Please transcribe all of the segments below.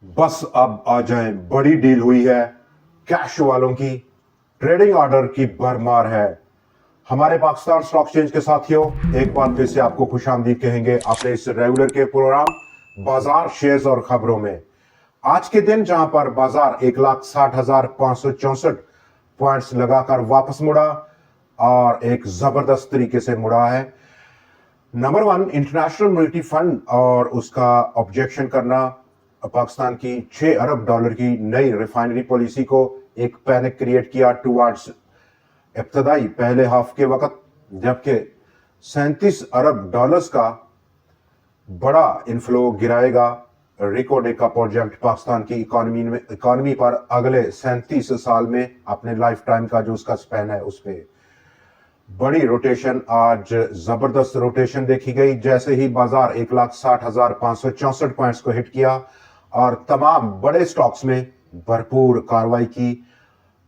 बस अब आ जाए, बड़ी डील हुई है। कैश वालों की ट्रेडिंग ऑर्डर की भरमार है। हमारे पाकिस्तान स्टॉक एक्सचेंज के साथियों, एक बार फिर से आपको खुशामदीद कहेंगे अपने इस रेगुलर के प्रोग्राम बाजार शेयर्स और खबरों में। आज के दिन जहां पर बाजार 1,60,564 पॉइंट्स लगाकर वापस मुड़ा और एक जबरदस्त तरीके से मुड़ा है। Number one, international monetary fund और उसका ऑब्जेक्शन करना पाकिस्तान की $6 अरब की नई रिफाइनरी पॉलिसी को एक पैनिक क्रिएट किया टुवर्ड्स इब्तदाई पहले हाफ के वक्त, जबकि $37 अरब का बड़ा इन्फ्लो गिराएगा रिकॉर्ड का प्रोजेक्ट पाकिस्तान की इकोनॉमी पर अगले 37 साल में अपने लाइफ टाइम का जो उसका स्पैन है उस पर बड़ी रोटेशन। आज जबरदस्त रोटेशन देखी गई जैसे ही बाजार 1,60,564 पॉइंट्स को हिट किया और तमाम बड़े स्टॉक्स में भरपूर कार्रवाई की।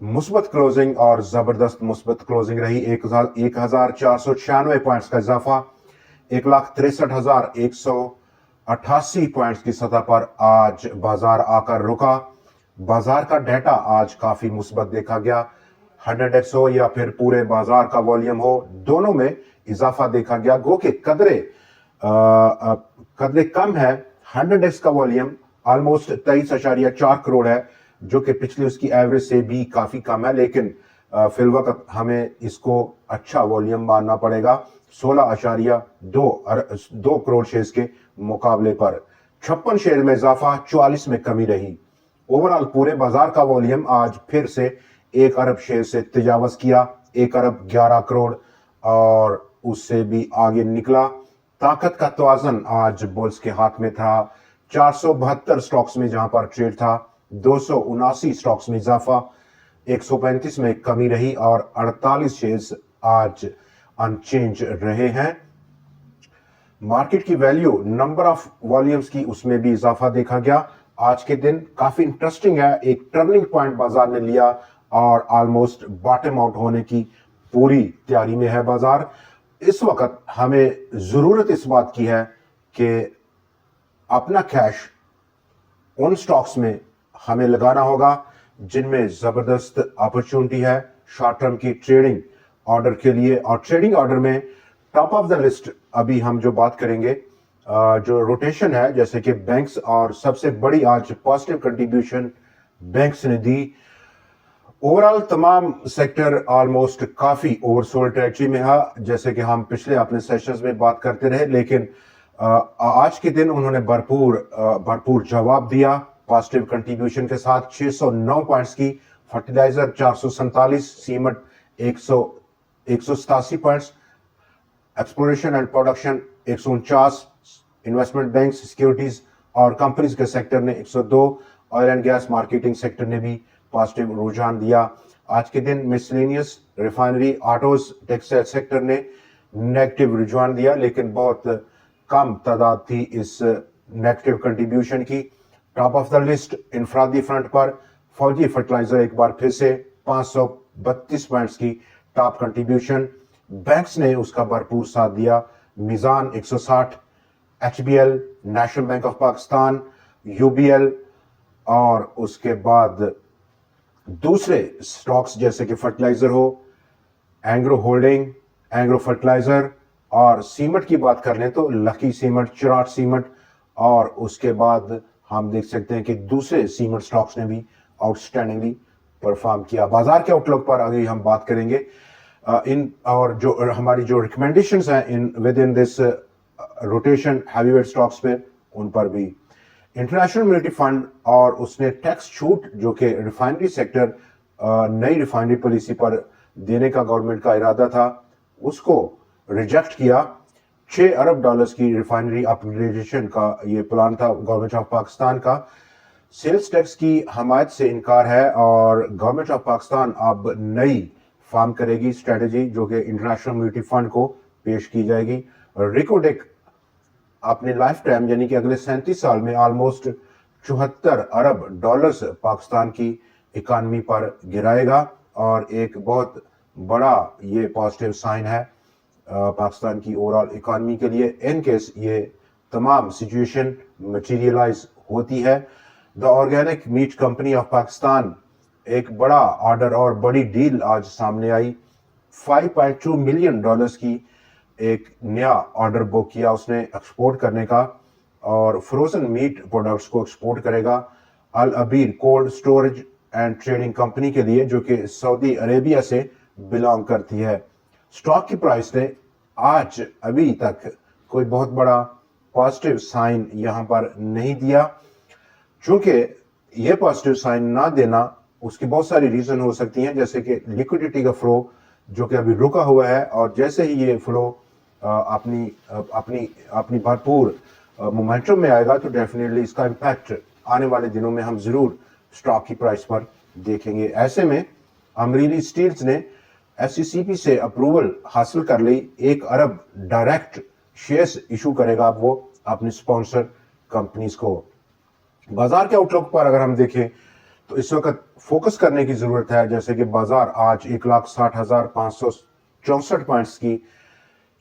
मुस्बत क्लोजिंग और जबरदस्त मुस्बत क्लोजिंग रही। 1,496 पॉइंट्स का इजाफा 1,63,188 पॉइंट्स की सतह पर आज बाजार आकर रुका। बाजार का डाटा आज काफी मुस्बत देखा गया। 100x हो या फिर पूरे बाजार का वॉल्यूम हो, दोनों में इजाफा देखा गया। गो के कदरे कम है। 100x का वॉल्यूम ऑलमोस्ट 23.4 करोड़ है, जो कि पिछली उसकी एवरेज से भी काफी कम है, लेकिन फिल वक्त हमें इसको अच्छा वॉल्यूम मानना पड़ेगा 16.2 करोड़ शेयर्स के मुकाबले पर। 56 शेयर में इजाफा, 44 में कमी रही। ओवरऑल पूरे बाजार का वॉल्यूम आज फिर से 1 अरब शेयर से तजावज किया, 1 अरब 11 करोड़, और उससे भी आगे निकला। ताकत का तवाजन आज बुल्स के हाथ में था। 472 स्टॉक्स में जहां पर ट्रेड था, 279 स्टॉक्स में इजाफा, 135 में कमी रही और 48 शेयर्स आज अनचेंज रहे हैं। मार्केट की वैल्यू, नंबर ऑफ वॉल्यूम्स की, उसमें भी इजाफा देखा गया। आज के दिन काफी इंटरेस्टिंग है। एक टर्निंग पॉइंट बाजार ने लिया और ऑलमोस्ट बॉटम आउट होने की पूरी तैयारी में है बाजार। इस वक्त हमें जरूरत इस बात की है कि अपना कैश उन स्टॉक्स में हमें लगाना होगा जिनमें जबरदस्त अपॉर्चुनिटी है शॉर्ट टर्म की ट्रेडिंग ऑर्डर के लिए। और ट्रेडिंग ऑर्डर में टॉप ऑफ द लिस्ट अभी हम जो बात करेंगे, जो रोटेशन है, जैसे कि बैंक्स, और सबसे बड़ी आज पॉजिटिव कंट्रीब्यूशन बैंक्स ने दी। ओवरऑल तमाम सेक्टर ऑलमोस्ट काफी ओवरसोल्ड टेरिटरी में है, जैसे कि हम पिछले अपने सेशंस में बात करते रहे, लेकिन आज के दिन उन्होंने भरपूर जवाब दिया पॉजिटिव कंट्रीब्यूशन के साथ। 609 पॉइंट्स की fertiliser, 447, cement 187 points, exploration and production 149, investment bank, securities और कंपनीज के सेक्टर ने 102, oil and gas marketing sector ने भी पॉजिटिव रुझान दिया। आज के दिन miscellaneous, refinery, autos, textile sector ने नेगेटिव रुझान दिया, लेकिन बहुत कम तादाद थी इस नेगेटिव कंट्रीब्यूशन की। टॉप ऑफ द लिस्ट इंफरादी फ्रंट पर फौजी फर्टिलाइजर एक बार फिर से 532 पॉइंट्स की टॉप कंट्रीब्यूशन, बैंक्स ने उसका भरपूर साथ दिया। मिजान 160, HBL, national bank of Pakistan, UBL, और उसके बाद दूसरे स्टॉक्स जैसे कि फर्टिलाइजर हो, एंग्रो होल्डिंग, एंग्रो फर्टिलाइजर, और सीमेंट की बात कर लें तो लकी सीमेंट, चिराट सीमेंट, और उसके बाद हम देख सकते हैं कि दूसरे सीमेंट स्टॉक्स ने भी आउटस्टैंडिंगली परफॉर्म किया। बाजार के आउटलुक पर अगर हम बात करेंगे इन और जो हमारी जो रिकमेंडेशंस हैं in with in this rotation heavyweight stocks पे, उन पर भी इंटरनेशनल मॉनेटरी फंड और उसने टैक्स छूट जो कि रिफाइनरी सेक्टर नई रिफाइनरी पॉलिसी पर देने का गवर्नमेंट का इरादा था, उसको रिजेक्ट किया। $6 अरब की रिफाइनरी अपग्रेडेशन का ये प्लान था गवर्नमेंट ऑफ पाकिस्तान का। सेल्स टैक्स की हमायत से इनकार है और गवर्नमेंट ऑफ पाकिस्तान अब नई फार्म करेगी स्ट्रेटेजी जो कि इंटरनेशनल मॉनेटरी फंड को पेश की जाएगी। रिकोडेक अपने लाइफ टाइम यानी कि अगले 37 साल में ऑलमोस्ट $74 अरब पाकिस्तान की इकानमी पर गिराएगा, और एक बहुत बड़ा ये पॉजिटिव साइन है पाकिस्तान की ओवरऑल इकानमी के लिए इन केस ये तमाम सिचुएशन मटेरियलाइज होती है। The organic meat company of Pakistan, एक बड़ा ऑर्डर और बड़ी डील आज सामने आई। $5.2 मिलियन की एक नया ऑर्डर बुक किया उसने एक्सपोर्ट करने का, और फ्रोजन मीट प्रोडक्ट्स को एक्सपोर्ट करेगा अल अबीर cold storage and trading company के लिए, जो कि सऊदी अरेबिया से बिलोंग करती है। स्टॉक की प्राइस ने आज अभी तक कोई बहुत बड़ा पॉजिटिव साइन यहां पर नहीं दिया। चूंकि ये पॉजिटिव साइन ना देना, उसकी बहुत सारी रीजन हो सकती हैं, जैसे कि लिक्विडिटी का फ्लो जो कि अभी रुका हुआ है, और जैसे ही ये फ्लो अपनी भरपूर मोमेंटम में आएगा तो डेफिनेटली इसका इम्पैक्ट आने वाले दिनों में हम जरूर स्टॉक की प्राइस पर देखेंगे। ऐसे में अमरीली स्टील्स ने FCCB से अप्रूवल हासिल कर ली, 1 अरब डायरेक्ट शेयर्स इशू करेगा वो अपनी स्पॉन्सर कंपनीज को। बाजार के आउटलुक पर अगर हम देखें तो इस वक्त फोकस करने की जरूरत है, जैसे कि बाजार आज 1,60,564 पॉइंट्स की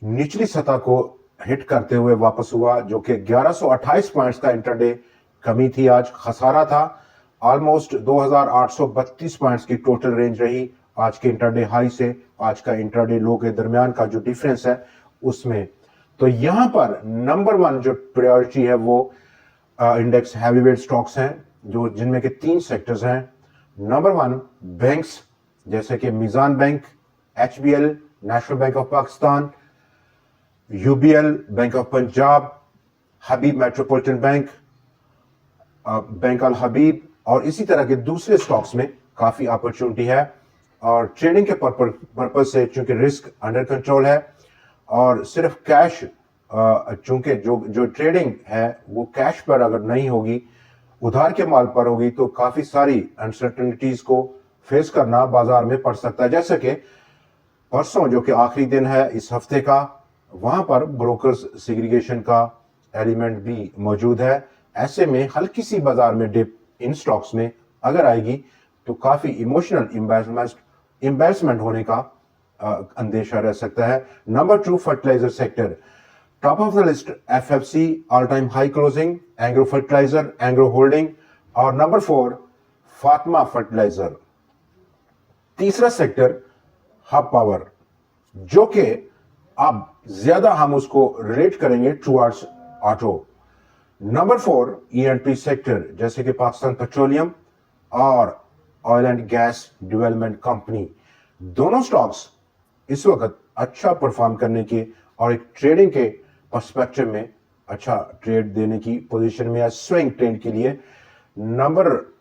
निचली सतह को हिट करते हुए वापस हुआ, जो कि 1128 पॉइंट्स का इंटरडे कमी थी। आज खसारा था, ऑलमोस्ट 2,832 पॉइंट्स की टोटल रेंज रही आज के इंटरडे हाई से आज का इंटरडे लो के दरमियान का जो डिफरेंस है उसमें। तो यहां पर नंबर 1 जो प्रायोरिटी है वो इंडेक्स हैवीवेट स्टॉक्स हैं, जो जिनमें के 3 सेक्टर्स हैं। नंबर 1 बैंक्स, जैसे कि Meezan bank, HBL national bank of Pakistan, UBL bank of Punjab, Habib metropolitan bank, bank Al Habib, और इसी तरह के दूसरे स्टॉक्स में काफी अपॉर्चुनिटी है। और ट्रेडिंग के पर्पज से चूंकि रिस्क अंडर कंट्रोल है और सिर्फ कैश, चूंकि जो ट्रेडिंग है वो कैश पर अगर नहीं होगी, उधार के माल पर होगी, तो काफी सारी अनसर्टेनिटीज को फेस करना बाजार में पड़ सकता है। जैसे कि परसों जो कि आखिरी दिन है इस हफ्ते का, वहां पर ब्रोकर्स सेग्रीगेशन का एलिमेंट भी मौजूद है। ऐसे में हल्की सी बाजार में डिप इन स्टॉक्स में अगर आएगी तो काफी इमोशनल इम्बैलेंसमेंट होने का अंदेशा रह सकता है। Number 2 fertilizer sector, top of the list FFC all time high closing, Engro fertilizer, Engro holding, और नंबर 4 फातिमा फर्टिलाइजर। तीसरा सेक्टर हब पावर, जो कि अब ज्यादा हम उसको रिलेट करेंगे towards auto. Number 4 E&P sector, जैसे कि पाकिस्तान पेट्रोलियम और oil and gas development company. दोनों स्टॉक्स इस वक्त अच्छा परफॉर्म करने के और एक ट्रेडिंग के पर्सपेक्टिव में अच्छा ट्रेड देने की पोजीशन में है स्विंग ट्रेड के लिए।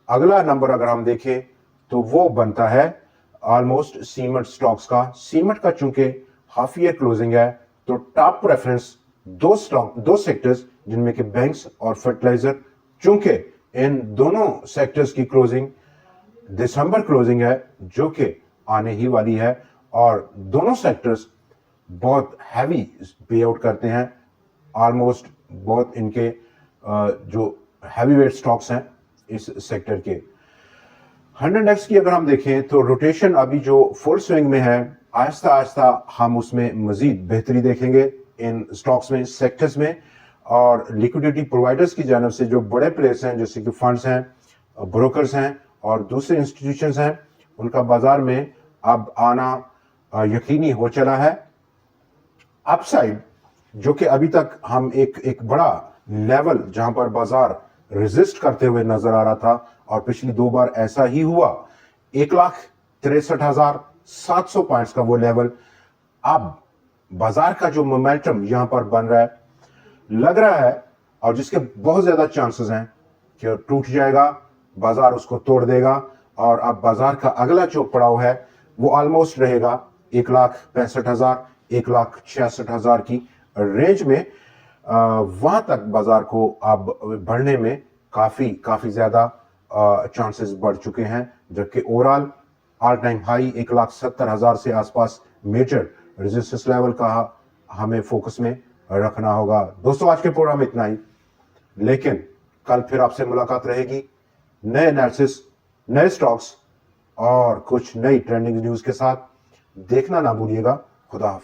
अगला नंबर अगर हम देखें तो वो बनता है ऑलमोस्ट सीमेंट स्टॉक्स का। सीमेंट का चूंकि हाफ ईयर क्लोजिंग है तो टॉप प्रेफरेंस दो सेक्टर्स जिनमें कि बैंक्स और फर्टिलाइजर, चूंकि इन दोनों सेक्टर्स की क्लोजिंग दिसंबर क्लोजिंग है जो कि आने ही वाली है, और दोनों सेक्टर्स बहुत हैवी पे आउट करते हैं। ऑलमोस्ट बहुत इनके जो हैवी वेट स्टॉक्स हैं इस सेक्टर के। 100x की अगर हम देखें तो रोटेशन अभी जो फुल स्विंग में है, आहिस्ता आहिस्ता हम उसमें मजीद बेहतरी देखेंगे इन स्टॉक्स में, सेक्टर्स में। और लिक्विडिटी प्रोवाइडर्स की जानब से जो बड़े प्लेयर्स हैं जैसे कि फंड्स हैं, ब्रोकर्स हैं और दूसरे इंस्टीट्यूशंस हैं, उनका बाजार में अब आना यकीनी हो चला है। अपसाइड जो कि अभी तक हम एक बड़ा लेवल जहां पर बाजार रेजिस्ट करते हुए नजर आ रहा था, और पिछली 2 बार ऐसा ही हुआ, 1,63,700 पॉइंट्स का वो लेवल, अब बाजार का जो मोमेंटम यहां पर बन रहा है लग रहा है, और जिसके बहुत ज्यादा चांसेस हैं कि टूट जाएगा, बाजार उसको तोड़ देगा, और अब बाजार का अगला जो पड़ाव है वो ऑलमोस्ट रहेगा 1,65,000 1,66,000 की रेंज में। वहां तक बाजार को अब बढ़ने में काफी ज्यादा चांसेस बढ़ चुके हैं, जबकि ओवरऑल ऑल टाइम हाई 1,70,000 से आसपास मेजर रेजिस्टेंस लेवल का हमें फोकस में रखना होगा। दोस्तों आज के प्रोग्राम में इतना ही, लेकिन कल फिर आपसे मुलाकात रहेगी नए एनालिसिस, नए स्टॉक्स और कुछ नई ट्रेंडिंग न्यूज के साथ। देखना ना भूलिएगा। खुदा हाफिज।